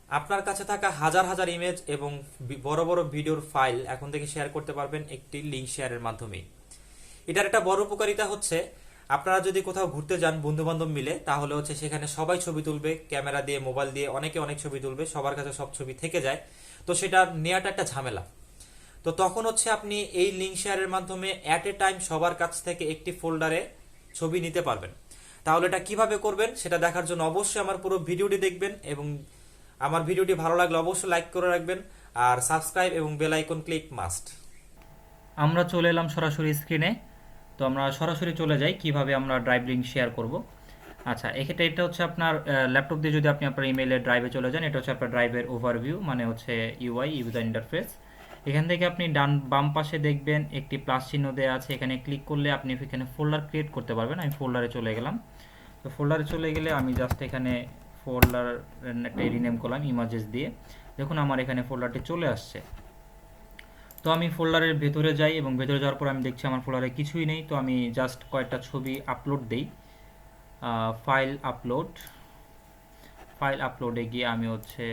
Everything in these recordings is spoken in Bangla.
আপনার কাছে থাকা হাজার হাজার ইমেজ এবং বড় বড় ভিডিওর ফাইল এখন থেকে শেয়ার করতে পারবেন একটি লিঙ্ক শেয়ারের মাধ্যমে। এটার একটা বড় উপকারিতা হচ্ছে, আপনারা যদি কোথাও ঘুরতে যান বন্ধু বান্ধব মিলে, তাহলে হচ্ছে সেখানে সবাই ছবি তুলবে ক্যামেরা দিয়ে, মোবাইল দিয়ে, অনেকে অনেক ছবি তুলবে, সবার কাছে সব ছবি থেকে যায়। তো সেটা নেওয়াটা একটা ঝামেলা। তো তখন হচ্ছে আপনি এই লিঙ্ক শেয়ারের মাধ্যমে অ্যাট এ টাইম সবার কাছ থেকে একটি ফোল্ডারে ছবি নিতে পারবেন। তাহলে এটা কিভাবে করবেন সেটা দেখার জন্য অবশ্যই আমার পুরো ভিডিওটি দেখবেন, এবং আমার ভিডিওটি ভালো লাগলে অবশ্যই লাইক করে রাখবেন, আর সাবস্ক্রাইব এবং বেল আইকন ক্লিক মাস্ট। আমরা চলে এলাম সরাসরি স্ক্রিনে। তো আমরা সরাসরি চলে যাই কিভাবে আমরা ড্রাইভ লিঙ্ক শেয়ার করব। আচ্ছা, এক্ষেত্রে এটা হচ্ছে আপনার ল্যাপটপ দিয়ে যদি আপনি আপনার ইমেইলের ড্রাইভে চলে যান, এটা হচ্ছে আপনার ড্রাইভের ওভারভিউ, মানে হচ্ছে ইউআই, ইউজার ইন্টারফেস। এখান থেকে আপনি বাম পাশে দেখবেন একটি প্লাস চিহ্ন দেওয়া আছে, এখানে ক্লিক করলে আপনি এখানে ফোল্ডার ক্রিয়েট করতে পারবেন। আমি ফোল্ডারে চলে গেলাম। তো ফোল্ডারে চলে গেলে আমি জাস্ট এখানে ফোল্ডার একটা রিনেম করলাম ইমেজেস দিয়ে। দেখুন আমার এখানে ফোল্ডারটি চলে আসছে। তো আমি ফোল্ডারের ভেতরে যাই এবং ভেতরে যাওয়ার পর আমি দেখছি আমার ফোল্ডারে কিছুই নেই। তো আমি জাস্ট কয়েকটা ছবি আপলোড দেই। ফাইল আপলোড, ফাইল আপলোডে গিয়ে আমি হচ্ছে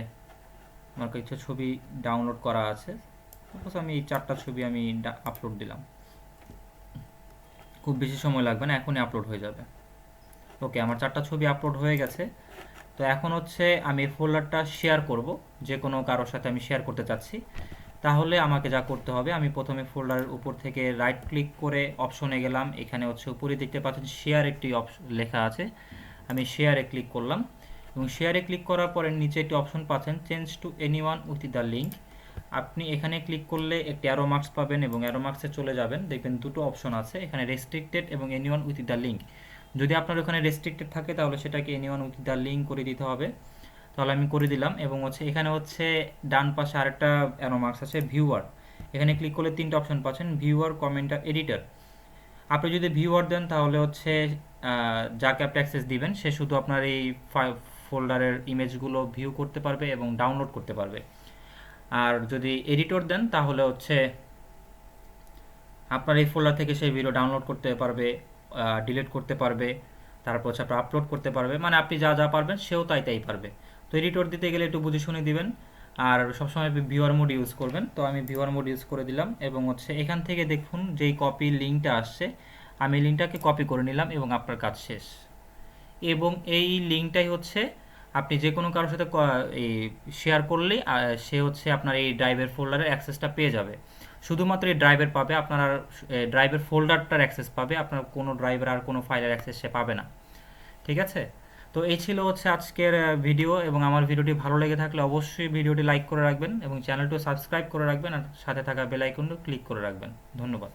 আমার কিছু ছবি ডাউনলোড করা আছে, সাপোজ আমি এই 4টা ছবি আমি আপলোড দিলাম। খুব বেশি সময় লাগবে না, এখনই আপলোড হয়ে যাবে। ওকে, আমার 4টা ছবি আপলোড হয়ে গেছে। তো এখন হচ্ছে আমি এই ফোল্ডারটা শেয়ার করব, যে কোনো কারোর সাথে আমি শেয়ার করতে চাচ্ছি। তাহলে আমাকে যা করতে হবে, আমি প্রথমে ফোল্ডারের উপর থেকে রাইট ক্লিক করে অপশনে গেলাম। এখানে হচ্ছে উপরে দেখতে পাচ্ছেন শেয়ার একটি অপশন লেখা আছে, আমি শেয়ারে ক্লিক করলাম। এবং শেয়ারে ক্লিক করার পরে নিচে একটি অপশন পাচ্ছেন change to anyone with the link. আপনি এখানে ক্লিক করলে একটি অ্যারো মার্কস পাবেন এবং অ্যারো মার্কসে চলে যাবেন, দেখবেন দুটো অপশন আছে এখানে, রেস্ট্রিক্টেড এবং এনিওয়ান উইথ দ্য লিঙ্ক। যদি আপনার ওখানে রেস্ট্রিক্টেড থাকে তাহলে সেটাকে এনিওয়ান উইথ দ্য লিঙ্ক করে দিতে হবে। তাহলে আমি করে দিলাম। এবং হচ্ছে এখানে হচ্ছে ডান পাশে আরেকটা অ্যারো মার্কস আছে ভিউয়ার, এখানে ক্লিক করলে 3টা অপশন পাচ্ছেন, ভিউয়ার, কমেন্টার, এডিটর। আপনি যদি ভিউয়ার দেন তাহলে হচ্ছে যাকে আপনি অ্যাক্সেস দিবেন সে শুধু আপনার এই ফোল্ডারের ইমেজগুলো ভিউ করতে পারবে এবং ডাউনলোড করতে পারবে। আর যদি এডিটর দেন তাহলে হচ্ছে আপনার এই ফোল্ডার থেকে সেই ভিডিও ডাউনলোড করতে পারবে, ডিলিট করতে পারবে, তারপর হচ্ছে আপনার আপলোড করতে পারবে, মানে আপনি যা যা পারবেন সেও তাই তাই পারবে। তো এডিটর দিতে গেলে একটু বুঝে শুনে দিবেন, আর সবসময় ভিউয়ার মোড ইউজ করবেন। তো আমি ভিউয়ার মোড ইউজ করে দিলাম এবং হচ্ছে এখান থেকে দেখুন যেই কপি লিঙ্কটা আসছে, আমি লিঙ্কটাকে কপি করে নিলাম এবং আপনার কাজ শেষ। এবং এই লিঙ্কটাই হচ্ছে আপনি যে কোনো কারোর সাথে এই শেয়ার করলেই সে হচ্ছে আপনার এই ড্রাইভের ফোল্ডারের অ্যাক্সেসটা পেয়ে যাবে। শুধুমাত্র এই ড্রাইভের পাবে, আপনার আর ড্রাইভের ফোল্ডারটার অ্যাক্সেস পাবে, আপনার কোনো ড্রাইভের আর কোনো ফাইলের অ্যাক্সেস সে পাবে না। ঠিক আছে? তো এই ছিল হচ্ছে আজকের ভিডিও, এবং আমার ভিডিওটি ভালো লেগে থাকলে অবশ্যই ভিডিওটি লাইক করে রাখবেন এবং চ্যানেলটিও সাবস্ক্রাইব করে রাখবেন, আর সাথে থাকা বেল আইকনটিও ক্লিক করে রাখবেন। ধন্যবাদ।